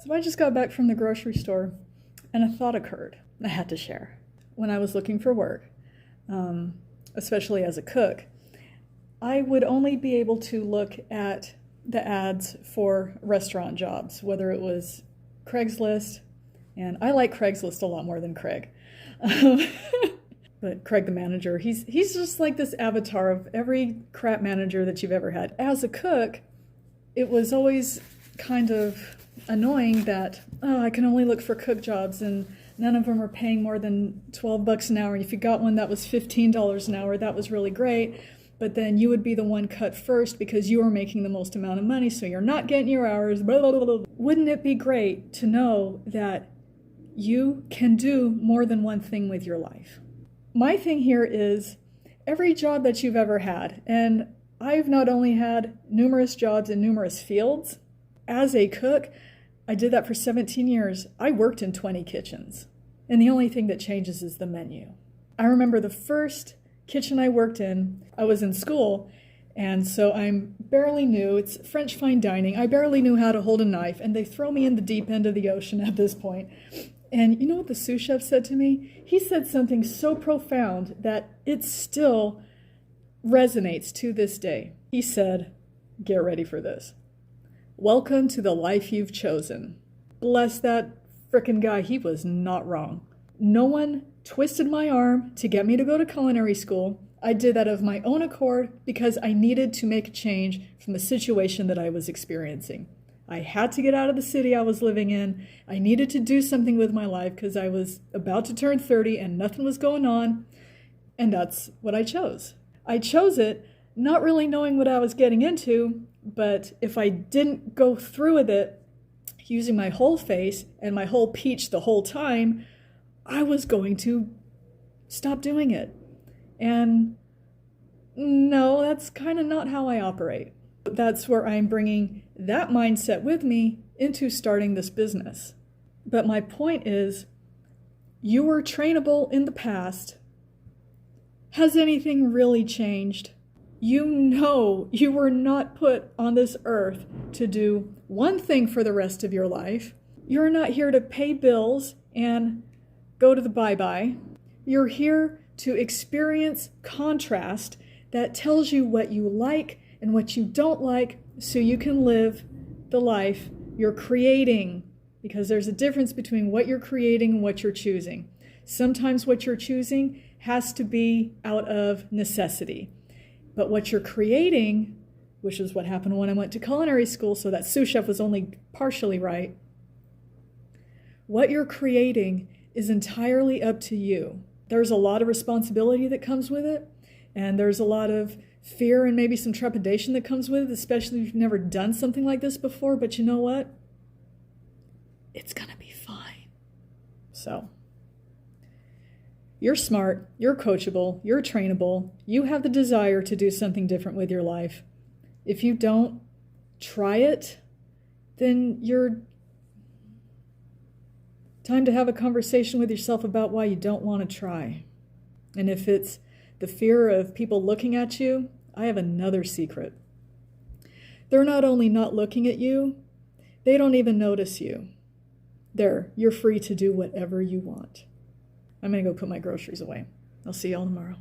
So I just got back from the grocery store and a thought occurred I had to share. When I was looking for work, especially as a cook, I would only be able to look at the ads for restaurant jobs, whether it was Craigslist, and I like Craigslist a lot more than Craig. But Craig the manager, he's just like this avatar of every crap manager that you've ever had. As a cook, it was always kind of annoying that, I can only look for cook jobs and none of them are paying more than $12 an hour. And if you got one that was $15 an hour, that was really great. But then you would be the one cut first because you were making the most amount of money, so you're not getting your hours, blah, blah, blah, blah. Wouldn't it be great to know that you can do more than one thing with your life? My thing here is every job that you've ever had, and I've not only had numerous jobs in numerous fields, as a cook, I did that for 17 years. I worked in 20 kitchens, and the only thing that changes is the menu. I remember the first kitchen I worked in, I was in school, and so I'm barely new. It's French fine dining. I barely knew how to hold a knife, and they throw me in the deep end of the ocean at this point. And you know what the sous chef said to me? He said something so profound that it still resonates to this day. He said, "Get ready for this. Welcome to the life you've chosen." Bless that frickin' guy, he was not wrong. No one twisted my arm to get me to go to culinary school. I did that of my own accord because I needed to make a change from the situation that I was experiencing. I had to get out of the city I was living in. I needed to do something with my life because I was about to turn 30 and nothing was going on. And that's what I chose. I chose it not really knowing what I was getting into, but if I didn't go through with it using my whole face and my whole peach the whole time, I was going to stop doing it. And no, that's kind of not how I operate. That's where I'm bringing that mindset with me into starting this business. But my point is, you were trainable in the past. Has anything really changed? You know you were not put on this earth to do one thing for the rest of your life. You're not here to pay bills and go to the bye-bye. You're here to experience contrast that tells you what you like and what you don't like so you can live the life you're creating. Because there's a difference between what you're creating and what you're choosing. Sometimes what you're choosing has to be out of necessity. But what you're creating, which is what happened when I went to culinary school, so that sous chef was only partially right, what you're creating is entirely up to you. There's a lot of responsibility that comes with it, and there's a lot of fear and maybe some trepidation that comes with it, especially if you've never done something like this before, but you know what? It's gonna be fine. So, you're smart, you're coachable, you're trainable, you have the desire to do something different with your life. If you don't try it, then you're time to have a conversation with yourself about why you don't want to try. And if it's the fear of people looking at you, I have another secret. They're not only not looking at you, they don't even notice you. You're free to do whatever you want. I'm going to go put my groceries away. I'll see y'all tomorrow.